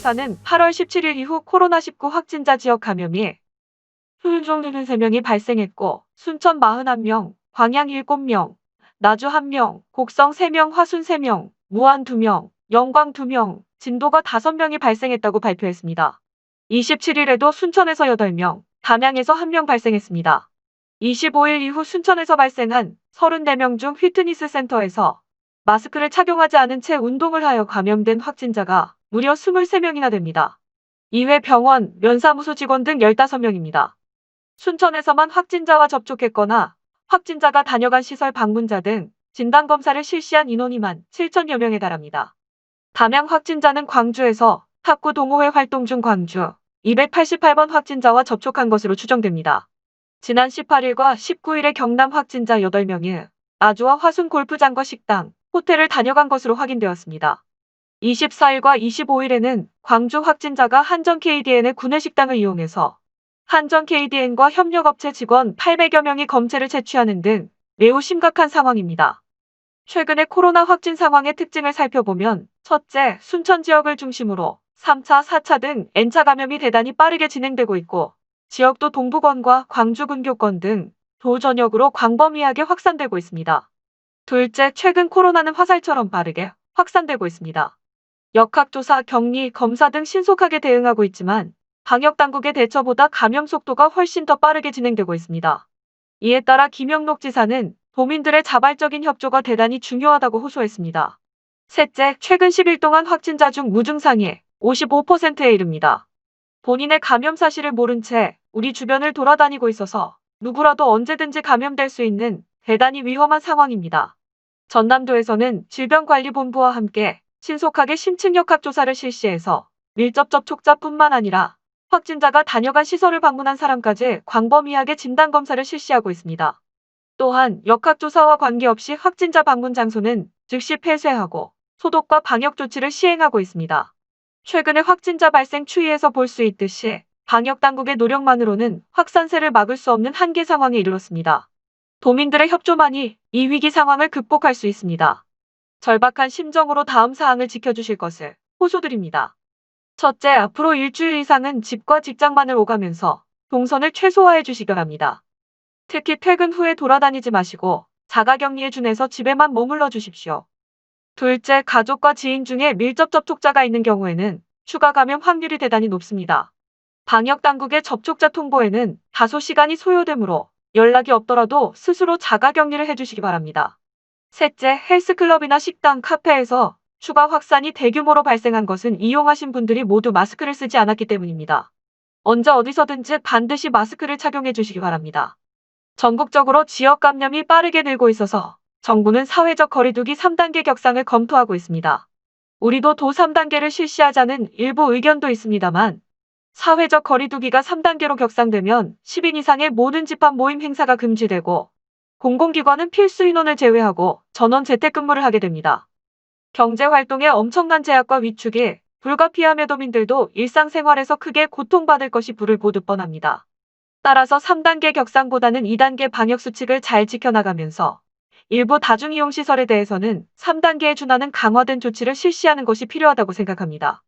순천에서는 8월 17일 이후 코로나19 확진자 지역 감염이 후유증 3명이 발생했고 순천 41명, 광양 7명, 나주 1명, 곡성 3명, 화순 3명, 무안 2명, 영광 2명, 진도가 5명이 발생했다고 발표했습니다. 27일에도 순천에서 8명, 담양에서 1명 발생했습니다. 25일 이후 순천에서 발생한 34명 중 휘트니스 센터에서 마스크를 착용하지 않은 채 운동을 하여 감염된 확진자가 무려 23명이나 됩니다. 이외 병원, 면사무소 직원 등 15명입니다. 순천에서만 확진자와 접촉했거나 확진자가 다녀간 시설 방문자 등 진단검사를 실시한 인원이 17,000여 명에 달합니다. 담양 확진자는 광주에서 탁구 동호회 활동 중 광주 288번 확진자와 접촉한 것으로 추정됩니다. 지난 18일과 19일에 경남 확진자 8명이 나주와 화순 골프장과 식당, 호텔을 다녀간 것으로 확인되었습니다. 24일과 25일에는 광주 확진자가 한전 KDN의 구내식당을 이용해서 한전 KDN과 협력업체 직원 800여 명이 검체를 채취하는 등 매우 심각한 상황입니다. 최근의 코로나 확진 상황의 특징을 살펴보면 첫째, 순천 지역을 중심으로 3차, 4차 등 N차 감염이 대단히 빠르게 진행되고 있고 지역도 동부권과 광주 근교권 등 도 전역으로 광범위하게 확산되고 있습니다. 둘째, 최근 코로나는 화살처럼 빠르게 확산되고 있습니다. 역학조사, 격리, 검사 등 신속하게 대응하고 있지만 방역당국의 대처보다 감염 속도가 훨씬 더 빠르게 진행되고 있습니다. 이에 따라 김영록 지사는 도민들의 자발적인 협조가 대단히 중요하다고 호소했습니다. 셋째, 최근 10일 동안 확진자 중 무증상이 55%에 이릅니다. 본인의 감염 사실을 모른 채 우리 주변을 돌아다니고 있어서 누구라도 언제든지 감염될 수 있는 대단히 위험한 상황입니다. 전남도에서는 질병관리본부와 함께 신속하게 심층 역학조사를 실시해서 밀접 접촉자뿐만 아니라 확진자가 다녀간 시설을 방문한 사람까지 광범위하게 진단검사를 실시하고 있습니다. 또한 역학조사와 관계없이 확진자 방문 장소는 즉시 폐쇄하고 소독과 방역 조치를 시행하고 있습니다. 최근의 확진자 발생 추이에서 볼 수 있듯이 방역당국의 노력만으로는 확산세를 막을 수 없는 한계 상황에 이르렀습니다. 도민들의 협조만이 이 위기 상황을 극복할 수 있습니다. 절박한 심정으로 다음 사항을 지켜주실 것을 호소드립니다. 첫째, 앞으로 일주일 이상은 집과 직장만을 오가면서 동선을 최소화해 주시기 바랍니다. 특히 퇴근 후에 돌아다니지 마시고 자가격리에 준해서 집에만 머물러 주십시오. 둘째, 가족과 지인 중에 밀접 접촉자가 있는 경우에는 추가 감염 확률이 대단히 높습니다. 방역당국의 접촉자 통보에는 다소 시간이 소요되므로 연락이 없더라도 스스로 자가격리를 해주시기 바랍니다. 셋째, 헬스클럽이나 식당, 카페에서 추가 확산이 대규모로 발생한 것은 이용하신 분들이 모두 마스크를 쓰지 않았기 때문입니다. 언제 어디서든지 반드시 마스크를 착용해 주시기 바랍니다. 전국적으로 지역 감염이 빠르게 늘고 있어서 정부는 사회적 거리두기 3단계 격상을 검토하고 있습니다. 우리도 도 3단계를 실시하자는 일부 의견도 있습니다만 사회적 거리두기가 3단계로 격상되면 10인 이상의 모든 집합 모임 행사가 금지되고 공공기관은 필수 인원을 제외하고 전원 재택근무를 하게 됩니다. 경제활동에 엄청난 제약과 위축이 불가피함에 도민들도 일상생활에서 크게 고통받을 것이 불을 보듯 뻔합니다. 따라서 3단계 격상보다는 2단계 방역수칙을 잘 지켜나가면서 일부 다중이용시설에 대해서는 3단계에 준하는 강화된 조치를 실시하는 것이 필요하다고 생각합니다.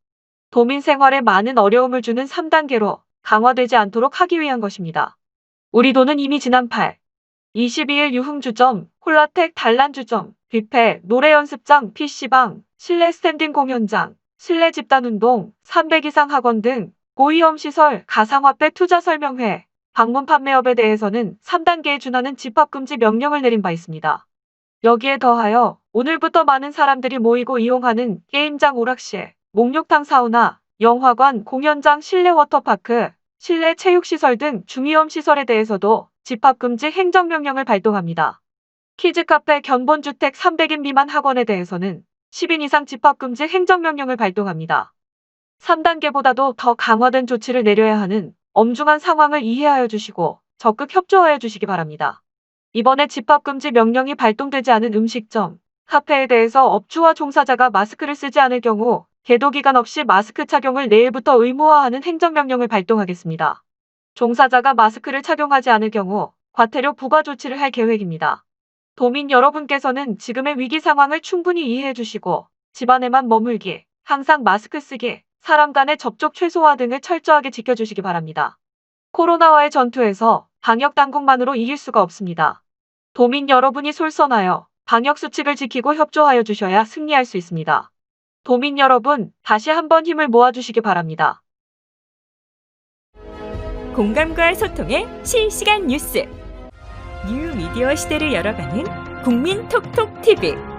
도민 생활에 많은 어려움을 주는 3단계로 강화되지 않도록 하기 위한 것입니다. 우리 도는 이미 지난 22일 유흥주점, 콜라텍 단란주점, 뷔페, 노래연습장, PC방, 실내 스탠딩 공연장, 실내 집단운동, 300 이상 학원 등 고위험시설, 가상화폐 투자설명회, 방문 판매업에 대해서는 3단계에 준하는 집합금지 명령을 내린 바 있습니다. 여기에 더하여 오늘부터 많은 사람들이 모이고 이용하는 게임장, 오락실, 목욕탕, 사우나, 영화관, 공연장, 실내 워터파크, 실내 체육시설 등 중위험시설에 대해서도 집합금지 행정명령을 발동합니다. 키즈카페, 견본주택, 300인 미만 학원에 대해서는 10인 이상 집합금지 행정명령을 발동합니다. 3단계보다도 더 강화된 조치를 내려야 하는 엄중한 상황을 이해하여 주시고 적극 협조하여 주시기 바랍니다. 이번에 집합금지 명령이 발동되지 않은 음식점, 카페에 대해서 업주와 종사자가 마스크를 쓰지 않을 경우 계도기간 없이 마스크 착용을 내일부터 의무화하는 행정명령을 발동하겠습니다. 종사자가 마스크를 착용하지 않을 경우 과태료 부과 조치를 할 계획입니다. 도민 여러분께서는 지금의 위기 상황을 충분히 이해해 주시고 집안에만 머물기, 항상 마스크 쓰기, 사람 간의 접촉 최소화 등을 철저하게 지켜주시기 바랍니다. 코로나와의 전투에서 방역 당국만으로 이길 수가 없습니다. 도민 여러분이 솔선하여 방역 수칙을 지키고 협조하여 주셔야 승리할 수 있습니다. 도민 여러분, 다시 한번 힘을 모아주시기 바랍니다. 공감과 소통의 실시간 뉴스. 뉴 미디어 시대를 열어가는 국민톡톡 TV.